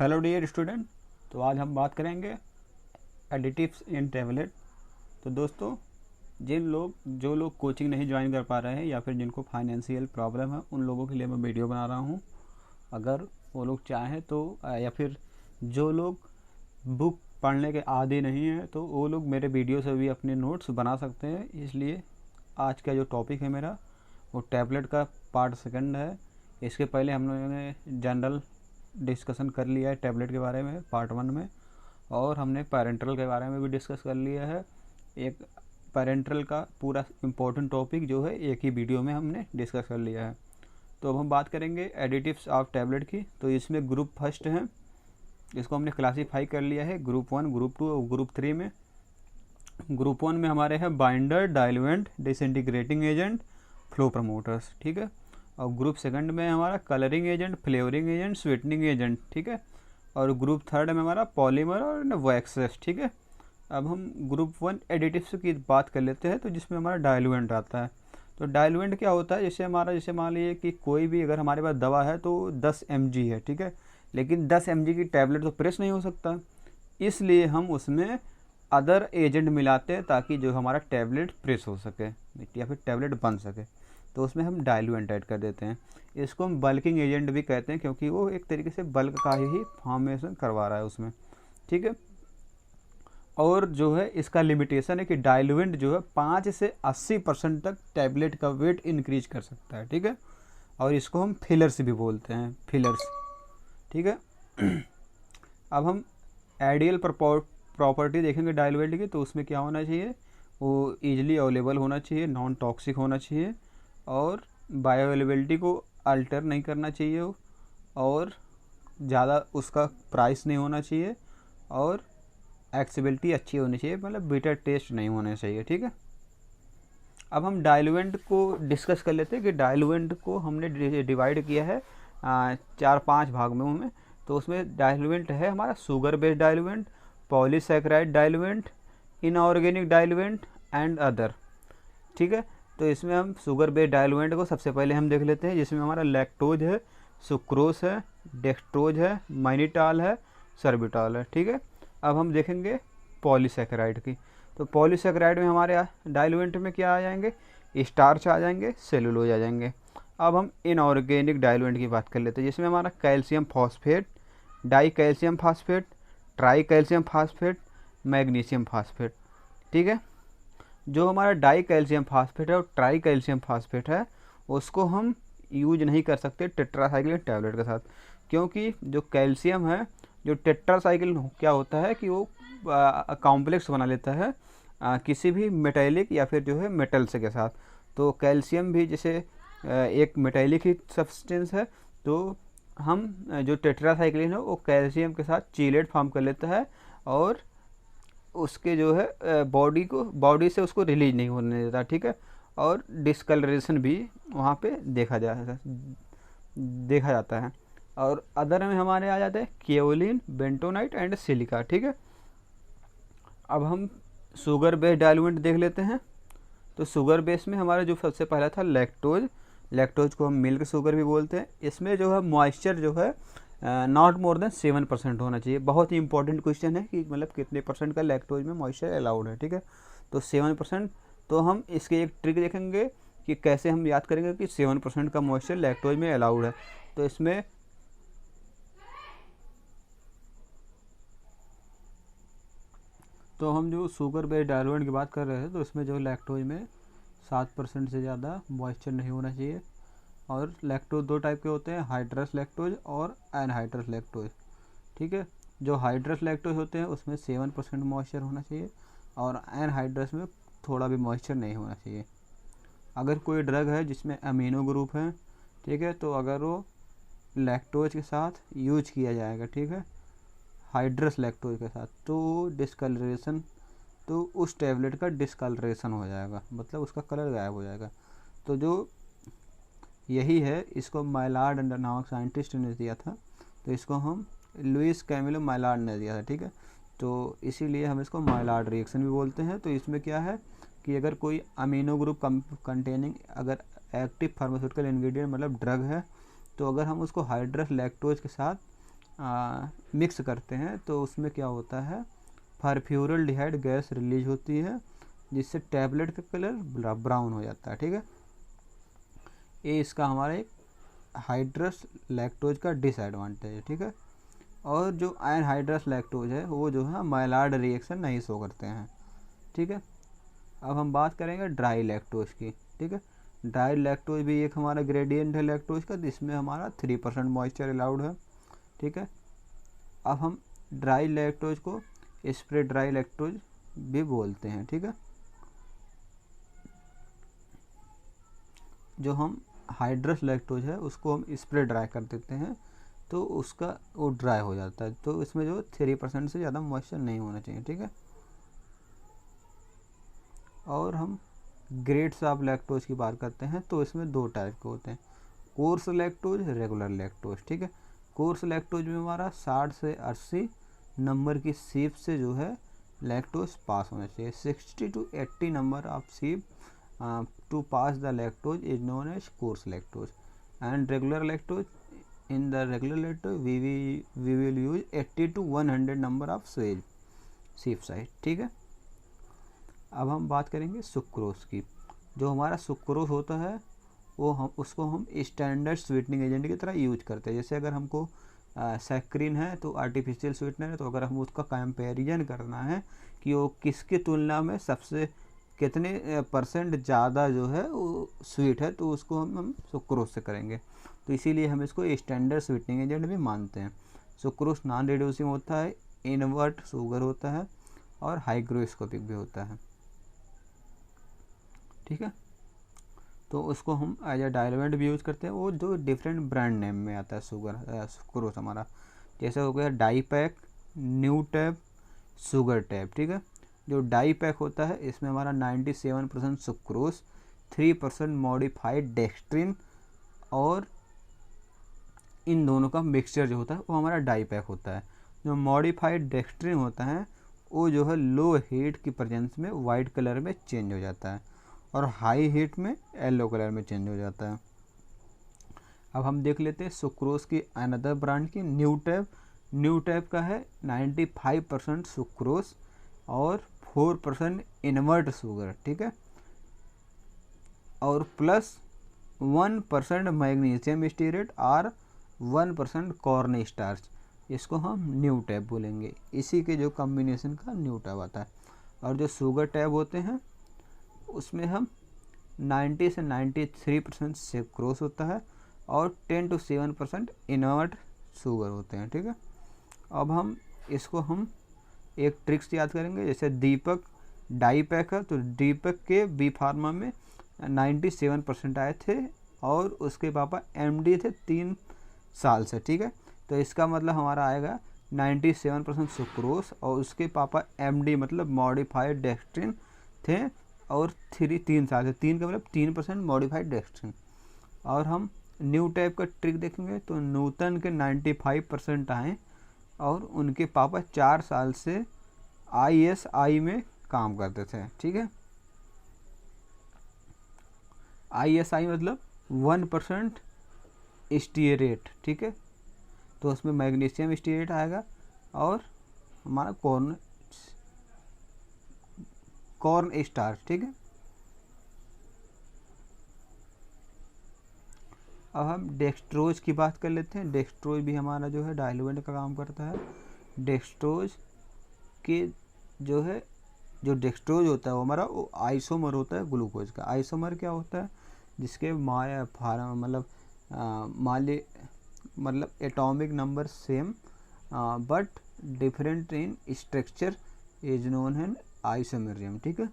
Hello dear student. तो आज हम बात करेंगे एडिटिव्स इन टैबलेट। तो दोस्तों, जो लोग कोचिंग नहीं ज्वाइन कर पा रहे हैं या फिर जिनको फाइनेंशियल प्रॉब्लम है, उन लोगों के लिए मैं वीडियो बना रहा हूँ। अगर वो लोग चाहें तो या फिर जो लोग बुक पढ़ने के आदी नहीं हैं, तो वो लोग मेरे वीडियो से भी अपने नोट्स बना सकते हैं। इसलिए आज का जो टॉपिक है मेरा, वो टैबलेट का पार्ट सेकंड है। इसके पहले हम लोगों ने जनरल डिस्कशन कर लिया है टैबलेट के बारे में पार्ट 1 में, और हमने पेरेंटल के बारे में भी डिस्कस कर लिया है। एक पेरेंटल का पूरा इम्पोर्टेंट टॉपिक जो है एक ही वीडियो में हमने डिस्कस कर लिया है। तो अब हम बात करेंगे एडिटिव्स ऑफ टैबलेट की। तो इसमें ग्रुप फर्स्ट है, इसको हमने क्लासीफाई कर लिया है ग्रुप 1, ग्रुप 2 और ग्रुप 3 में। ग्रुप 1 में हमारे हैं binder, diluent, disintegrating agent, flow promoters, ठीक है। और ग्रुप सेकंड में हमारा colouring agent, flavouring agent, sweetening agent, ठीक है। और ग्रुप थर्ड में हमारा पॉलीमर और वैक्सेस, ठीक है। अब हम ग्रुप 1 एडिटिव्स की बात कर लेते हैं, तो जिसमें हमारा डाइल्यूएंट आता है। तो डाइल्यूएंट क्या होता है, जैसे मान लीजिए कि कोई भी अगर हमारे पास दवा है तो 10 mg है, ठीक है, लेकिन 10 mg की टैबलेट तो प्रेस नहीं हो सकता, इसलिए हम उसमें अदर एजेंट मिलाते हैं ताकि जो हमारा टैबलेट प्रेस हो सके या फिर टैबलेट बन सके। तो उसमें हम डाइल्यूएंट ऐड कर देते हैं। इसको हम बल्किंग एजेंट भी कहते हैं, क्योंकि वो एक तरीके से बल्क का ही फॉर्मेशन करवा रहा है उसमें, ठीक है। और जो है इसका लिमिटेशन है कि डाइल्यूएंट जो है 5 से 80% तक टैबलेट का वेट इंक्रीज कर सकता है, ठीक है। और इसको हम फिलर्स भी बोलते हैं, फिलर्स, ठीक है। अब हम आइडियल प्रॉपर्टी देखेंगे डाइल्यूएंट की। तो उसमें क्या होना चाहिए, वो ईजिली अवेलेबल होना चाहिए, नॉन टॉक्सिक होना चाहिए, और बायो अवेलेबिलिटी को अल्टर नहीं करना चाहिए, और ज़्यादा उसका प्राइस नहीं होना चाहिए, और एक्सेसिबिलिटी अच्छी होनी चाहिए, मतलब बिटर टेस्ट नहीं होना चाहिए, ठीक है। अब हम डाइल्यूएंट को डिस्कस कर लेते हैं कि डाइल्यूएंट को हमने डिवाइड किया है 4-5 भाग में उनमें। तो उसमें डाइल्यूएंट है हमारा sugar based diluent, polysaccharide diluent, inorganic diluent and other, ठीक है। तो इसमें हम शुगर बेस्ड डाइल्यूएंट को सबसे पहले हम देख लेते हैं, जिसमें हमारा लैक्टोज है, सुक्रोज है, डेक्सट्रोज है, माइनिटॉल है, सर्बिटॉल है, ठीक है। अब हम देखेंगे पॉलीसैकेराइड की। तो पॉलीसैकेराइड में हमारे डाइल्यूएंट में क्या आ जाएंगे, स्टार्च आ जाएंगे, सेलुलोज आ जाएंगे। अब हम इनऑर्गेनिक डाइल्यूएंट की बात कर लेते हैं, जिसमें हमारा calcium phosphate, die calcium phosphate, try calcium phosphate, magnesium phosphate, ठीक है। जो हमारा डाई कैल्शियम फास्फेट है और ट्राई कैल्शियम फास्फेट है, उसको हम यूज नहीं कर सकते टेट्रासाइक्लिन टैबलेट के साथ, क्योंकि जो कैल्शियम है, जो टेट्रासाइक्लिन क्या होता है कि वो कॉम्प्लेक्स बना लेता है किसी भी मेटेलिक या फिर जो है मेटल्स के साथ। तो कैल्शियम भी जैसे एक मेटेलिक ही सब्सटेंस है, तो हम जो टेट्रासाइक्लिन है वो कैल्शियम के साथ चीलेट फॉर्म कर लेता है, और उसके जो है बॉडी से उसको रिलीज नहीं होने देता, ठीक है। और डिस्कलरेशन भी वहाँ पे देखा जाता है। और अदर में हमारे आ जाते हैं केओलिन, बेंटोनाइट एंड सिलिका, ठीक है। अब हम शुगर बेस्ड डाइल्यूएंट देख लेते हैं। तो शुगर बेस में हमारा जो सबसे पहला था लैक्टोज, लैक्टोज को हम मिल्क शुगर भी बोलते हैं। इसमें जो है मॉइस्चर जो है नॉट मोर देन 7% होना चाहिए। बहुत ही इंपॉर्टेंट क्वेश्चन है कि मतलब कितने परसेंट का लैक्टोज में मॉइस्चर अलाउड है, ठीक है। तो 7%। तो हम इसके एक ट्रिक देखेंगे कि कैसे हम याद करेंगे कि 7% का मॉइस्चर लैक्टोज में अलाउड है। तो इसमें तो हम जो शुगर बेस्ड डाइल्यूएंट की बात कर रहे हैं, तो इसमें जो लैक्टोज में 7% से ज़्यादा मॉइस्चर नहीं होना चाहिए। और लैक्टोज 2 टाइप के होते हैं, हाइड्रस लैक्टोज और एनहाइड्रस लैक्टोज, ठीक है। जो हाइड्रस लैक्टोज होते हैं उसमें 7% मॉइस्चर होना चाहिए, और एनहाइड्रस में थोड़ा भी मॉइस्चर नहीं होना चाहिए। अगर कोई ड्रग है जिसमें अमीनो ग्रुप है, ठीक है, तो अगर वो लैक्टोज के साथ यूज किया जाएगा, ठीक है, हाइड्रस लैक्टोज के साथ, तो डिस्कलरेशन, तो उस टैबलेट का डिस्कलरेशन हो जाएगा, मतलब उसका कलर गायब हो जाएगा। तो जो यही है, इसको माइलार्ड नामक साइंटिस्ट ने दिया था। तो इसको हम लुइस कैमिलो माइलार्ड ने दिया था, ठीक है। तो इसीलिए हम इसको माइलार्ड रिएक्शन भी बोलते हैं। तो इसमें क्या है कि अगर कोई अमीनो ग्रुप कंटेनिंग अगर एक्टिव फार्मास्यूटिकल इंग्रेडिएंट मतलब ड्रग है, तो अगर हम उसको हाइड्रस लैक्टोज के साथ मिक्स करते हैं तो उसमें क्या होता है, फॉस्फोरल्डिहाइड गैस रिलीज होती है जिससे टैबलेट का कलर ब्राउन हो जाता है। ठीक है, ये इसका हमारा एक हाइड्रस लैक्टोज का डिसएडवांटेज है। ठीक है, और जो अनहाइड्रस लैक्टोज है वो जो है माइलार्ड रिएक्शन नहीं शो करते हैं। ठीक है, अब हम बात करेंगे ड्राई लैक्टोज की। ठीक है, ड्राई लैक्टोज भी एक हमारा ग्रेडियंट है लैक्टोज का, जिसमें हमारा 3% मॉइस्चर अलाउड है। ठीक है, अब हम ड्राई लैक्टोज को स्प्रे ड्राई लैक्टोज भी बोलते हैं। ठीक है, जो हम हाइड्रस लैक्टोज है उसको हम स्प्रे ड्राई कर देते हैं तो उसका वो ड्राई हो जाता है, तो इसमें जो 3% से ज़्यादा मॉइस्चर नहीं होना चाहिए। ठीक है, और हम ग्रेड्स ऑफ लैक्टोज की बात करते हैं तो इसमें 2 टाइप के होते हैं, कोर्स लैक्टोज, रेगुलर लैक्टोज। ठीक है, कोर्स लैक्टोज में हमारा 60 से 80 नंबर की सीप से जो है लैक्टोज पास होना चाहिए। 60 to 80 नंबर ऑफ सीप to pass the lactose is known as coarse lactose, and regular lactose, in the regular lactose we will use 80 to 100 number of sheep size। ठीक है, अब हम बात करेंगे सुक्रोज की। जो हमारा सुक्रोज होता है वो हम उसको हम स्टैंडर्ड स्वीटनिंग एजेंट की तरह यूज करते हैं। जैसे अगर हमको सैक्रिन है तो आर्टिफिशियल स्वीटनर है, तो अगर हम उसका कंपैरिजन करना है कि वो किसकी तुलना में सबसे कितने परसेंट ज़्यादा जो है वो स्वीट है, तो उसको हम सुक्रोज से करेंगे। तो इसीलिए हम इसको स्टैंडर्ड स्वीटनिंग एजेंट भी मानते हैं। सुक्रोज नॉन रिड्यूसिंग होता है, इनवर्ट शुगर होता है और हाइग्रोस्कोपिक भी होता है। ठीक है, तो उसको हम एज ए डाइल्यूएंट भी यूज़ करते हैं। वो जो डिफरेंट ब्रांड नेम में आता है सुक्रोज हमारा, जैसे हो गया dye pack, new tap, sugar tap. ठीक है, जो डाई पैक होता है इसमें हमारा 97% सुक्रोज, 3% मॉडिफाइड डेक्सट्रिन और इन दोनों का मिक्सचर जो होता है वो हमारा डाई पैक होता है। जो मॉडिफाइड डेक्सट्रिन होता है वो जो है लो हीट की प्रेजेंस में वाइट कलर में चेंज हो जाता है और हाई हीट में येलो कलर में चेंज हो जाता है। अब हम देख लेते हैं सुक्रोज की अनदर ब्रांड की, न्यू टैप। न्यू टैप का है 95% सुक्रोज और 4% इनवर्ट शुगर। ठीक है, और प्लस 1% मैग्नीशियम स्टीरेट और 1% कॉर्न स्टार्च, इसको हम न्यू टैप बोलेंगे। इसी के जो कॉम्बिनेशन का न्यू टैप आता है। और जो शुगर टैप होते हैं उसमें हम 90 से 93% सुक्रोज होता है और 10 to 7% इनवर्ट शुगर होते हैं। ठीक है, अब हम इसको हम एक ट्रिक्स याद करेंगे। जैसे दीपक डाई पैक है तो दीपक के बी फार्मा में 97% आए थे और उसके पापा एमडी थे 3 साल से। ठीक है, तो इसका मतलब हमारा आएगा 97% सुक्रोज और उसके पापा एमडी मतलब मॉडिफाइड डेक्सट्रिन थे और 3 साल से, 3 का मतलब 3% मॉडिफाइड डेक्सट्रिन। और हम न्यू टाइप का ट्रिक देखेंगे तो नूतन के 95% आए और उनके पापा 4 साल से ISI में काम करते थे। ठीक है, ISI मतलब 1% स्टीरेट। ठीक है, तो उसमें मैग्नीशियम स्टीरेट आएगा और हमारा कॉर्न स्टार्च। ठीक है, अब हम डेक्सट्रोज की बात कर लेते हैं। डेक्सट्रोज भी हमारा जो है डाइल्यूएंट का काम करता है। डेक्सट्रोज के जो है जो डेक्सट्रोज होता है वो हमारा वो आइसोमर होता है ग्लूकोज का। आइसोमर क्या होता है, जिसके मतलब atomic number same but different in structure is known an isomerism. ठीक है,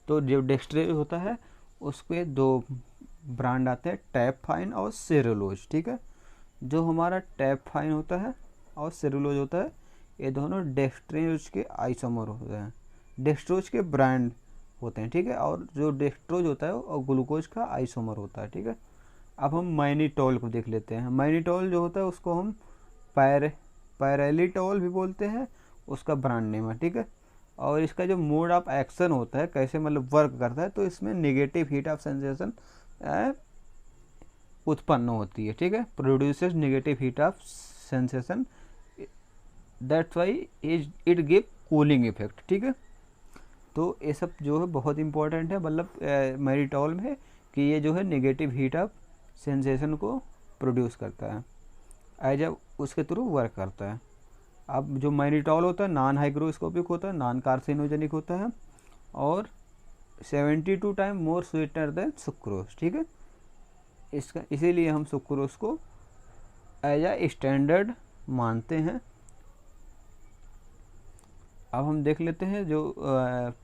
तो जो डेक्सट्रोज होता है उसके 2 ब्रांड आते हैं, टैप फाइन और सेरुलोज। ठीक है, जो हमारा टैप फाइन होता है और सेरुलोज होता है ये दोनों डेक्सट्रोज के आइसोमर होते हैं, डेक्सट्रोज के ब्रांड होते हैं। ठीक है, और जो डेक्सट्रोज होता है और ग्लूकोज का आइसोमर होता है। ठीक है, अब हम मैनिटोल को देख लेते हैं। मैनिटोल जो होता है उसको हम पैरेलिटोल भी बोलते हैं, उसका ब्रांड नेम है। ठीक है, और इसका जो मोड ऑफ एक्शन होता है कैसे मतलब वर्क करता है, तो इसमें नेगेटिव हीट ऑफ सेंसेशन उत्पन्न होती है, ठीक है, produces negative heat of sensation, that's why it give cooling effect, ठीक है। तो ये सब जो है बहुत इंपॉर्टेंट है, मतलब मैरिटॉल में, कि ये जो है नेगेटिव हीट ऑफ सेंसेशन को प्रोड्यूस करता है, एज उसके थ्रू वर्क करता है। अब जो मैरिटॉल होता है नॉन हाइग्रोस्कोपिक होता है, नॉन कार्सिनोजेनिक होता है, और 72 time more sweetener than sucrose, ठीक है। इसका इसीलिए हम सुक्रोज को एज ए स्टैंडर्ड मानते हैं। अब हम देख लेते हैं जो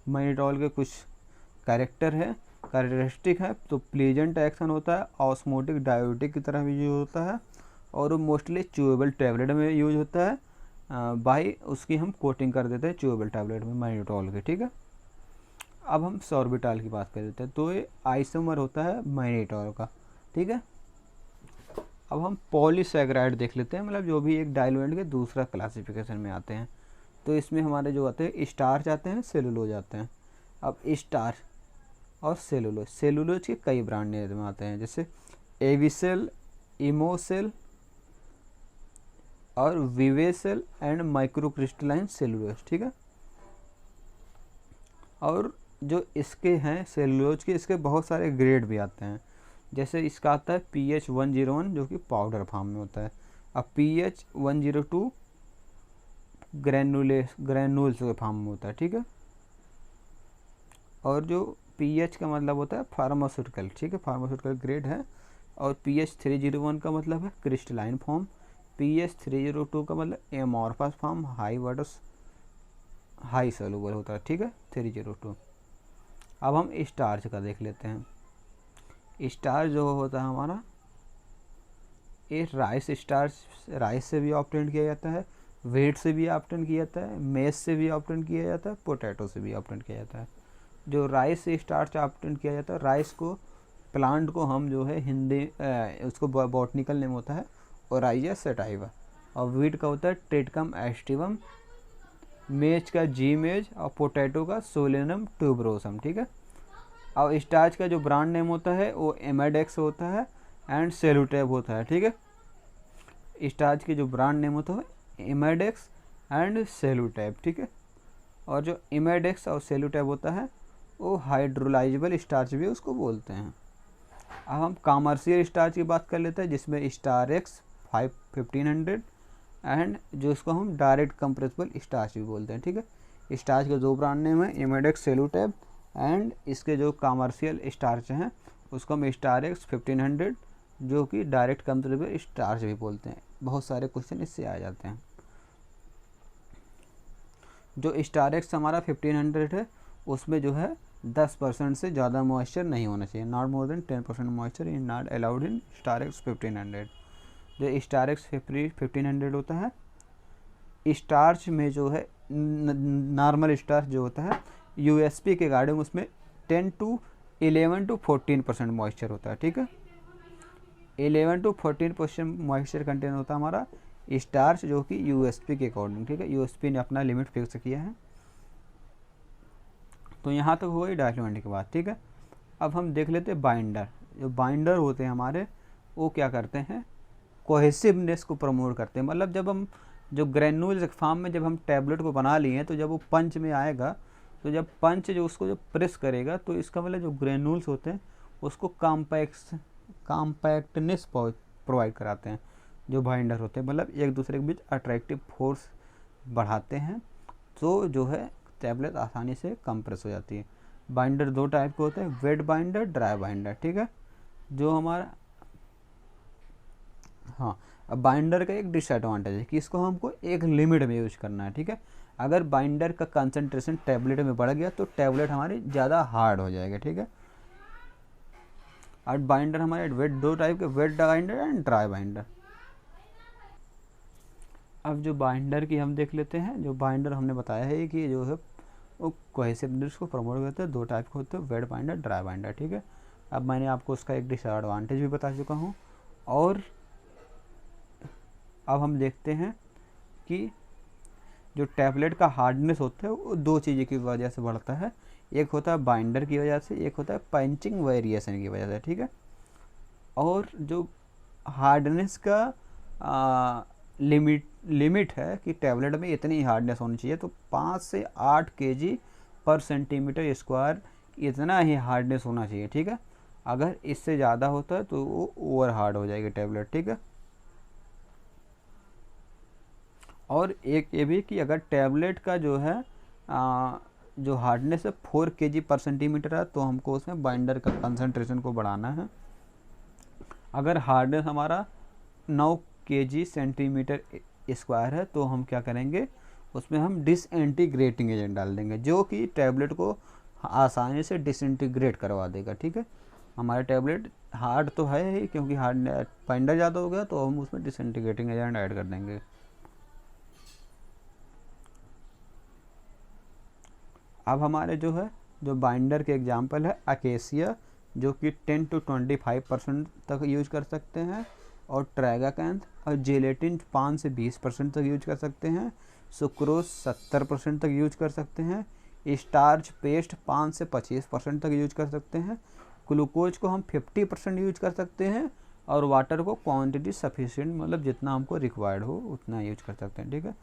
मैरिटॉल के कुछ कैरेक्टरिस्टिक है। तो प्लीजेंट एक्शन होता है, ऑस्मोटिक डायोटिक की तरह भी यूज होता है, और वो मोस्टली च्यूएबल टैबलेट में यूज होता है। बाई उसकी हम कोटिंग कर देते हैं च्यूएबल टैबलेट में मैरिटॉल के, ठीक है। अब हम सॉर्बिटॉल की बात कर देते हैं। तो ये आइसोमर होता है मैरिटॉल का, ठीक है। अब हम पॉलीसैकेराइड देख लेते हैं, मतलब जो भी एक डाइल्यूएंट के दूसरा क्लासिफिकेशन में आते हैं। तो इसमें हमारे जो आते हैं स्टार्च आते हैं, सेलुलोज आते हैं। अब स्टार्च और सेलुलोज के कई ब्रांड में आते हैं, जैसे एविसेल, इमोसेल और विवेसेल एंड माइक्रोक्रिस्टलाइन सेलुलोज, ठीक है। और जो इसके हैं सेलुलोज के, इसके बहुत सारे ग्रेड भी आते हैं। जैसे इसका आता है PH101 जो कि पाउडर फॉर्म में होता है। अब PH102 ग्रैनुल्स के फॉर्म में होता है, ठीक है। और जो PH का मतलब होता है फार्मास्यूटिकल, ठीक है, फार्मास्यूटिकल ग्रेड है। और PH301 का मतलब है क्रिस्टलाइन फॉर्म। PH302 का मतलब एमॉर्फस फॉर्म, हाई सोलुबल होता है, ठीक है, 302। अब हम स्टार्च का देख लेते हैं। स्टार्च जो होता है हमारा, ये राइस से भी ऑब्टेन किया जाता है, व्हीट से भी ऑब्टेन किया जाता है, मेज से भी ऑब्टेन किया जाता है, पोटैटो से भी ऑब्टेन किया जाता है। जो राइस से स्टार्च ऑब्टेन किया जाता है, राइस को प्लांट को हम जो है हिंदी उसको बॉटनिकल नेम होता है ओराइजा सटाइवा, और व्हीट का होता है ट्रिटिकम एस्टिवम, मेज का जी मेज, और पोटैटो का सोलेनम ट्यूबरोसम, ठीक है। और स्टार्च का जो ब्रांड नेम होता है वो एमेडेक्स होता है एंड सेलुटेब होता है, ठीक है। स्टार्च के जो ब्रांड नेम होता है एमेडेक्स एंड सेलुटेब, ठीक है। और जो इमेडेक्स और सेलुटेब होता है वो हाइड्रोलाइजेबल स्टार्च भी उसको बोलते हैं। अब हम कॉमर्शियल स्टार्च की बात कर लेते हैं, जिसमें स्टारेक्स 1500 एंड जो इसको हम डायरेक्ट कंप्रेसिबल स्टार्च भी बोलते हैं, ठीक है। स्टार्च के दो ब्रांड नेम है, इमेडेक्स, सेलुटेब, एंड इसके जो कॉमर्शियल स्टार्च हैं उसको हम स्टारेक्स 1500 जो कि डायरेक्ट कंप्रेसिबल स्टार्च भी बोलते हैं। बहुत सारे क्वेश्चन इससे आ जाते हैं। जो स्टारेक्स हमारा 1500 है उसमें जो है 10% से ज़्यादा मॉइस्चर नहीं होना चाहिए, not more than 10% moisture is not allowed in Starex 1500। जो स्टारेक्स 1500 होता है, स्टार्च में जो है नॉर्मल स्टार्च जो होता है यूएसपी के अकॉर्डिंग उसमें 11 to 14% मॉइस्चर होता है, ठीक है। 11 to 14% मॉइस्चर कंटेन होता है हमारा स्टार्च, जो कि यूएसपी के अकॉर्डिंग, ठीक है। यूएसपी ने अपना लिमिट फिक्स किया है। तो यहाँ तक हो गई डाइल्यूएंट की बात, ठीक है। अब हम देख लेते हैं बाइंडर। जो बाइंडर होते हैं हमारे वो क्या करते हैं, कोहेसिवनेस को प्रमोट करते हैं। मतलब जब हम जो ग्रेन्यूल्स फॉर्म में जब हम टैबलेट को बना लिए हैं तो जब वो पंच में आएगा, तो जब पंच जो उसको जब प्रेस करेगा तो इसका मतलब जो ग्रेन्यूल्स होते हैं उसको कॉम्पैक्टनेस प्रोवाइड कराते हैं। जो बाइंडर होते हैं मतलब एक दूसरे के बीच अट्रैक्टिव फोर्स बढ़ाते हैं, तो जो है टैबलेट आसानी से कंप्रेस हो जाती है। बाइंडर दो टाइप के होते हैं, वेट बाइंडर, ड्राई बाइंडर, ठीक है। जो हमारा हाँ, अब बाइंडर का एक डिसएडवांटेज है कि इसको हमको एक लिमिट में यूज करना है, ठीक है। अगर बाइंडर का कंसंट्रेशन टैबलेट में बढ़ गया तो टैबलेट हमारी ज़्यादा हार्ड हो जाएगा, ठीक है। और बाइंडर हमारे वेट दो टाइप के, wet binder and dry binder. अब जो बाइंडर की हम देख लेते हैं। जो बाइंडर हमने बताया है कि जो है वो कोहेसिवनेस को प्रमोट करते हैं, दो टाइप के होते हैं, वेट बाइंडर, ड्राई बाइंडर, ठीक है। अब मैंने आपको उसका एक डिसएडवांटेज भी बता चुका हूँ। और अब हम देखते हैं कि जो टैबलेट का हार्डनेस होता है वो दो चीज़ों की वजह से बढ़ता है। एक होता है बाइंडर की वजह से, एक होता है पंचिंग वेरिएशन की वजह से, ठीक है। और जो हार्डनेस का लिमिट है कि टैबलेट में इतनी हार्डनेस होनी चाहिए, तो 5 से 8 kg पर सेंटीमीटर स्क्वायर इतना ही हार्डनेस होना चाहिए, ठीक है। अगर इससे ज़्यादा होता है तो वो ओवर हार्ड हो जाएगी टैबलेट, ठीक है। और एक ये भी कि अगर टैबलेट का जो है जो हार्डनेस है 4 kg पर सेंटीमीटर है, तो हमको उसमें बाइंडर का कंसंट्रेशन को बढ़ाना है। अगर हार्डनेस हमारा 9 kg सेंटीमीटर स्क्वायर है, तो हम क्या करेंगे, उसमें हम डिसइंटीग्रेटिंग एजेंट डाल देंगे, जो कि टैबलेट को आसानी से डिसइंटीग्रेट करवा देगा, ठीक है। हमारा टैबलेट हार्ड तो है ही, क्योंकि हार्ड बाइंडर ज़्यादा हो गया, तो हम उसमें डिसइंटीग्रेटिंग एजेंट ऐड कर देंगे। अब हमारे जो बाइंडर के एग्जांपल है अकेसिया, जो कि 10 to 25% तक यूज कर सकते हैं, और ट्रैगाकैंथ और जेलेटिन 5 से 20% तक यूज कर सकते हैं, सुक्रोज 70% तक यूज कर सकते हैं, स्टार्च पेस्ट 5 से 25% तक यूज कर सकते हैं, ग्लूकोज को हम 50% यूज कर सकते हैं, और वाटर को क्वांटिटी सफिशिएंट, मतलब जितना हमको रिक्वायर्ड हो उतना यूज कर सकते हैं, ठीक है।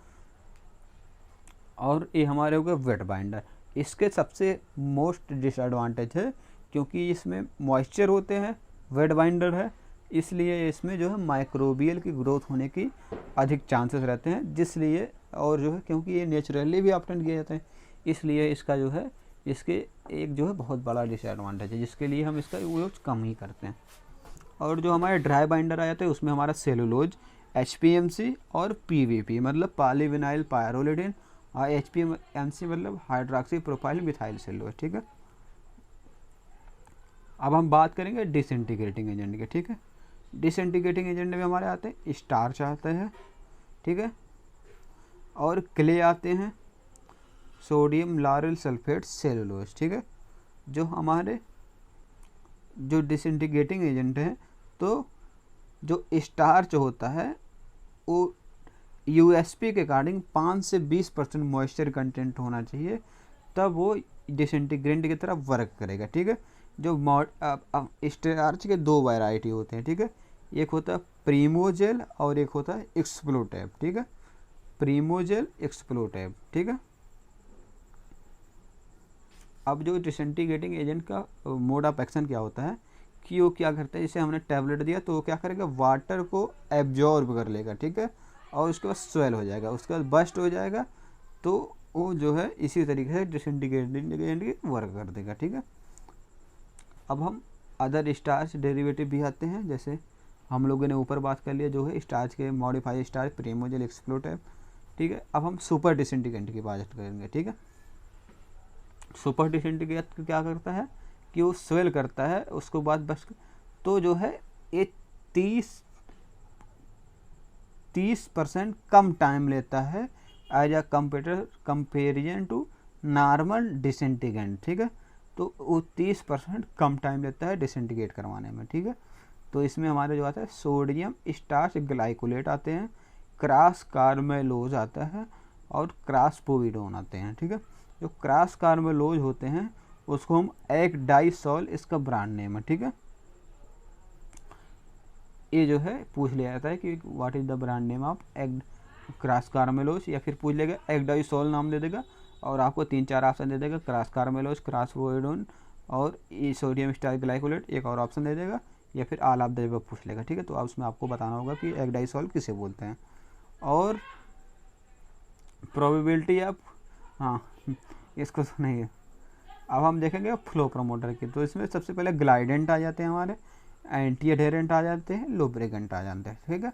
और ये हमारे हो गए वेट बाइंडर। इसके सबसे मोस्ट डिसएडवांटेज है, क्योंकि इसमें मॉइस्चर होते हैं, वेट बाइंडर है, इसलिए इसमें जो है माइक्रोबियल की ग्रोथ होने की अधिक चांसेस रहते हैं, जिसलिए और जो है क्योंकि ये नेचुरली भी ऑब्टेन किए जाते हैं, इसलिए इसका जो है इसके एक जो है बहुत बड़ा डिसएडवांटेज है, जिसके लिए हम इसका यूज कम ही करते हैं। और जो हमारे ड्राई बाइंडर आ जाते हैं, उसमें हमारा सेलुलोज, HPMC और PVP मतलब पॉलीविनाइल पायरोलिडिन, और HPMC मतलब हाइड्रोक्सी प्रोपाइल मिथाइल सेलुलोज, ठीक है। अब हम बात करेंगे डिसइंटीग्रेटिंग एजेंट के, ठीक है। डिसइंटीग्रेटिंग एजेंट में हमारे आते हैं स्टार्च आते हैं, ठीक है, और क्ले आते हैं, सोडियम लारेल सल्फेट सेलुलोज, ठीक है। जो हमारे जो डिसइंटीग्रेटिंग एजेंट हैं, तो जो स्टार्च होता है वो USP के अकॉर्डिंग 5 से 20% मॉइस्चर कंटेंट होना चाहिए, तब वो डिसइंटीग्रेंट की तरह वर्क करेगा, ठीक है। जो स्टार्च के 2 वैरायटी होते हैं, ठीक है। एक होता है प्रीमोजेल और एक होता है एक्सप्लोटेब, ठीक है। प्रीमोजेल, एक्सप्लोटेब, ठीक है। अब जो डिसइंटीग्रेटिंग एजेंट का मोड ऑफ एक्शन क्या होता है कि वो क्या करता है, जैसे हमने टैबलेट दिया तो वो क्या करेगा, वाटर को एब्जॉर्ब कर लेगा, ठीक है, और उसके बाद स्वेल हो जाएगा, उसके बाद बस्ट हो जाएगा, तो वो जो है इसी तरीके से डिसइंटीग्रेटिंग एजेंट की वर्क कर देगा, ठीक है। अब हम अदर स्टार्च डेरिवेटिव भी आते हैं, जैसे हम लोगों ने ऊपर बात कर लिया जो है स्टार्च के मॉडिफाई स्टार्च, प्रीमोजेल, एक्सप्लोटेब, ठीक है। अब हम सुपर डिसइंटीग्रेंट की बात करेंगे, ठीक है। सुपर डिसइंटीग्रेट क्या करता है कि वो स्वेल करता है, उसके बाद बस तो जो है ये 30% कम टाइम लेता है as a comparison to normal disintegrant, ठीक है। तो वो 30% कम टाइम लेता है डिसइंटीग्रेट करवाने में, ठीक है। तो इसमें हमारे जो आता है सोडियम स्टार्च ग्लाइकोलेट आते हैं, क्रॉस कार्मेलोज आता है, और क्रॉस पोविडोन आते हैं, ठीक है। जो क्रॉस कार्मेलोज होते हैं उसको हम एगडाइसोल, इसका ब्रांड नेम है, ठीक है। ये जो है पूछ लिया जाता है कि what is the brand name of cross carmelos, या फिर पूछ लेगा एगडाइसोल नाम दे देगा, और आपको 3-4 ऑप्शन दे देगा, क्रॉस कार्मेलोज, क्रॉस पोविडोन और ये सोडियम स्टार्च ग्लाइकोलेट, एक और ऑप्शन दे देगा, या फिर ऑल ऑफ द अबव पूछ लेगा, ठीक है। तो अब उसमें आपको बताना होगा कि एगडाइसोल किसे बोलते हैं। और प्रोबेबिलिटी ऑफ, हाँ इसको तो नहीं है। अब हम देखेंगे फ्लो प्रमोटर की, तो इसमें सबसे पहले ग्लाइडेंट आ जाते हैं हमारे, एंटी एडेरेंट आ जाते हैं, लुब्रिकेंट आ जाते हैं, ठीक है।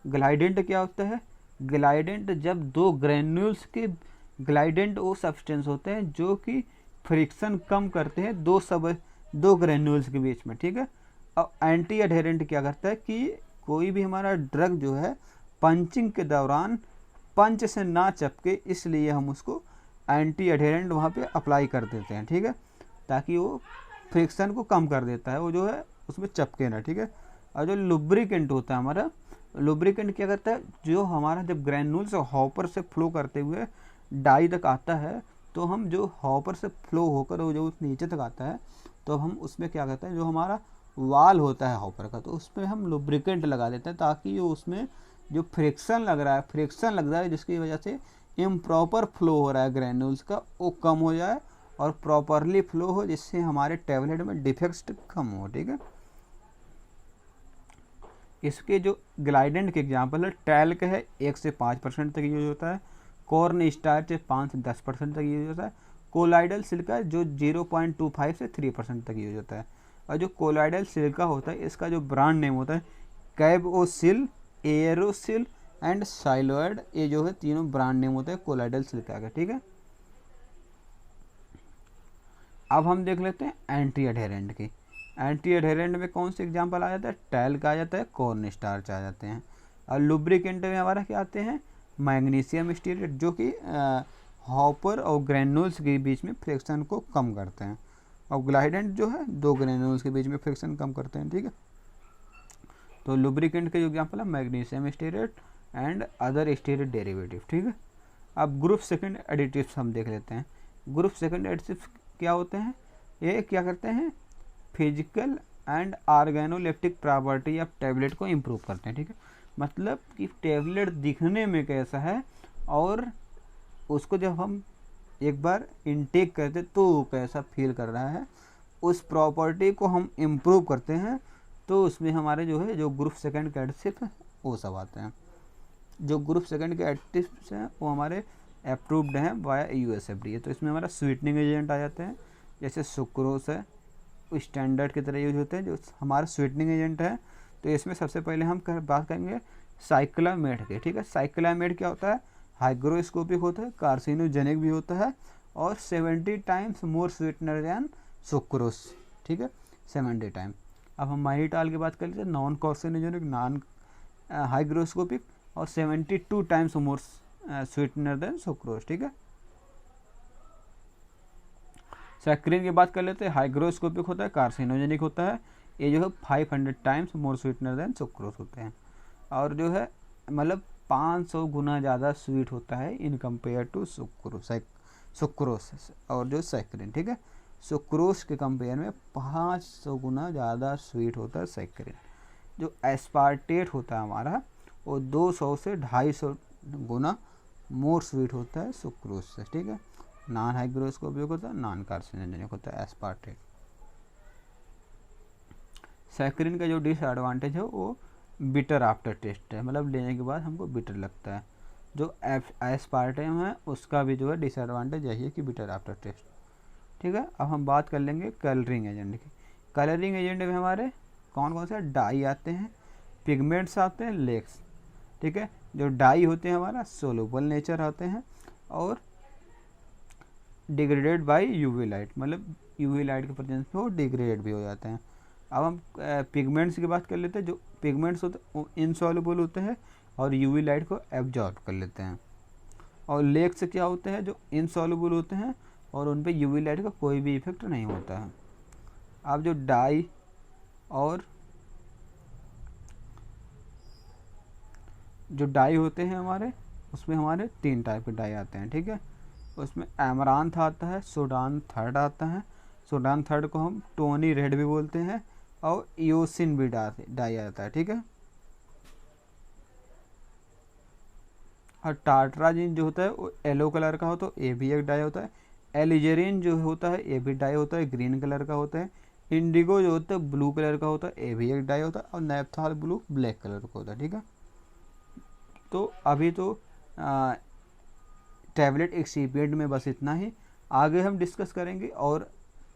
ग्लाइडेंट क्या होता है, ग्लाइडेंट जब 2 ग्रेन्यूल्स के, ग्लाइडेंट वो सब्सटेंस होते हैं जो कि फ्रिक्शन कम करते हैं दो ग्रेन्यूल्स के बीच में, ठीक है। अब एंटी एडेरेंट क्या करता है कि कोई भी हमारा ड्रग जो है पंचिंग के दौरान पंच से ना चपके, इसलिए हम उसको एंटी एडेरेंट वहाँ पे अप्लाई कर देते हैं, ठीक है, ताकि वो फ्रिक्शन को कम कर देता है, वो जो है उसमें चपके ना, ठीक है। और जो लुब्रिकेंट होता है हमारा, लुब्रिकेंट क्या करता है, जो हमारा जब ग्रैन्यूल्स हॉपर से फ्लो करते हुए डाई तक आता है, तो हम जो हॉपर से फ्लो होकर वो जो नीचे तक आता है, तो हम उसमें क्या करते हैं, जो हमारा वाल होता है हॉपर का, तो उस पर हम लुब्रिकेंट लगा देते हैं ताकि वो उसमें जो फ्रिक्शन लग रहा है जिसकी वजह से इम्प्रॉपर फ्लो हो रहा है ग्रैन्यूल्स का, वो कम हो जाए और प्रॉपरली फ्लो हो, जिससे हमारे टैबलेट में डिफेक्ट्स कम हो। ठीक है, इसके जो ग्लाइडेंट के एग्जाम्पल है, टैल्क है 1 से 5% तक यूज होता है, कॉर्न स्टार्च 5 से 10% तक यूज होता है, कोलाइडल सिलिका जो 0.25 से 3% तक यूज होता है। और जो कोलाइडल सिलिका होता है इसका जो ब्रांड नेम होता है कैबओसिल, एयरोसिल एंड साइलोइड, ये जो है तीनों ब्रांड नेम होता है कोलाइडल सिलिका का। ठीक है, अब हम देख लेते हैं एंटी एडहेरेंट की। एंटी एडहेरेंट में कौन से एग्जाम्पल आ जाता है, टैल्क आ जाता है, कॉर्न स्टार्च आ जाते हैं। और लुब्रिकेंट में हमारा क्या आते हैं, मैग्नीशियम स्टीरेट जो कि हॉपर और ग्रैन्यूल्स के बीच में फ्रिक्शन को कम करते हैं, और ग्लाइडेंट जो है 2 ग्रैन्यूल्स के बीच में फ्रिक्शन कम करते हैं। ठीक है, तो लुब्रिकेंट के जो एग्जाम्पल है magnesium stearate and other stearate derivative. ठीक है, अब ग्रुप सेकंड एडिटिव्स हम देख लेते हैं। ग्रुप सेकंड एडिटिव्स क्या होते हैं, ये क्या करते हैं, physical and organoleptic property of tablet को इम्प्रूव करते हैं। ठीक है, मतलब कि टैबलेट दिखने में कैसा है और उसको जब हम एक बार इनटेक करते तो कैसा फील कर रहा है, उस प्रॉपर्टी को हम इम्प्रूव करते हैं, तो उसमें हमारे जो है जो ग्रुप सेकंड के एडिटिव्स हैं वो सब आते हैं। जो ग्रुप सेकंड के एडिटिव्स हैं वो हमारे अप्रूव्ड हैं बाय USFDA। तो इसमें हमारा स्वीटनिंग एजेंट आ जाते हैं, जैसे सुक्रोस है, स्टैंडर्ड की तरह यूज होते हैं जो हमारा स्वीटनिंग एजेंट है। तो इसमें सबसे पहले हम बात करेंगे साइक्लामेड के। ठीक है, साइक्लामेड क्या होता है, हाइग्रोस्कोपिक होता है, कार्सिनोजेनिक भी होता है, और 70 times more sweetener than sucrose. ठीक है, 70 टाइम। अब हम माइनिटाल की बात कर लेते हैं, नॉन कार्सिनोजेनिक, नॉन हाइग्रोस्कोपिक, और 72 times more sweetener than sucrose. ठीक है, सैक्रिन की बात कर लेते हैं, हाइग्रोस्कोपिक होता है, कार्सिनोजेनिक होता है, ये जो है 500 times more sweetener than sucrose होते हैं, और जो है मतलब 500 गुना ज़्यादा स्वीट होता है इन कंपेयर टू सुक्रोज और जो सैक्रिन। ठीक है, सुक्रोज के कंपेयर में 500 गुना ज़्यादा स्वीट होता है सैक्रिन। जो एस्पार्टेट होता है हमारा वो 200 से 250 गुना मोर स्वीट होता है सुक्रोज से। ठीक है, नॉन हाइग्रोस्कोपिक होता है, नॉन कार्सिनोजेनिक होता है एस्पार्टेट। सैक्रिन का जो डिसएडवांटेज है वो बिटर आफ्टर टेस्ट है, मतलब लेने के बाद हमको बिटर लगता है। जो एस्पार्टेम है उसका भी जो है डिसएडवांटेज यही है कि बिटर आफ्टर टेस्ट। ठीक है, अब हम बात कर लेंगे कलरिंग एजेंट की। कलरिंग एजेंट में हमारे कौन कौन से डाई आते हैं, पिगमेंट्स आते हैं, लेक्स। ठीक है, जो डाई होते हैं हमारा सोलुबल नेचर आते हैं और डिग्रेडेड बाय यूवी लाइट, मतलब यूवी लाइट के प्रेजेंस में वो डिग्रेड भी हो जाते हैं। अब हम पिगमेंट्स की बात कर लेते हैं। जो पिगमेंट्स होते हैं वो इनसॉल्युबल होते हैं और यूवी लाइट को एब्जॉर्ब कर लेते हैं। और लेक्स क्या होते हैं, जो इनसॉल्युबल होते हैं और उन पे यूवी लाइट का कोई भी इफेक्ट नहीं होता है। अब जो डाई और जो डाई होते हैं हमारे, उसमें हमारे 3 टाइप के डाई आते हैं। ठीक है, उसमें एमरांथ आता है, सूडान थर्ड आता है, सूडान थर्ड को हम टोनी रेड भी बोलते हैं, और इयोसिन भी डाई आता है। ठीक है, और टार्ट्राजिन जो होता है वो येलो कलर का होता है, ये भी एक डाई होता है। एलिजेरिन जो होता है ये भी डाई होता है, ग्रीन कलर का होता है। इंडिगो जो होता है ब्लू कलर का होता है, ये भी एक डाई होता है। और नेपथाल ब्लू ब्लैक कलर का होता है। ठीक है, तो अभी तो टैबलेट एक्सिपिएंट में बस इतना ही। आगे हम डिस्कस करेंगे और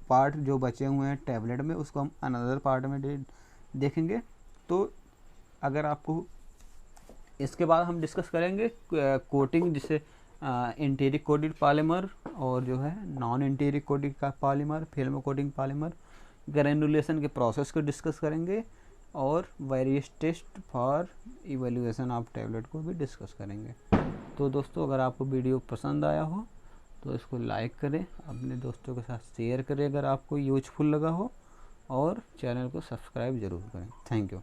पार्ट जो बचे हुए हैं टैबलेट में उसको हम अनदर पार्ट में देखेंगे। तो अगर आपको इसके बाद हम डिस्कस करेंगे कोटिंग, जिससे इंटीरिक कोटेड पॉलीमर और जो है नॉन इंटीरिक कोटेड का polymer, film coating polymer, granulation के प्रोसेस को डिस्कस करेंगे और various test for evaluation of tablet को भी डिस्कस करेंगे। तो दोस्तों अगर आपको वीडियो पसंद आया हो तो इसको लाइक करें, अपने दोस्तों के साथ शेयर करें अगर आपको यूजफुल लगा हो, और चैनल को सब्सक्राइब ज़रूर करें। Thank you.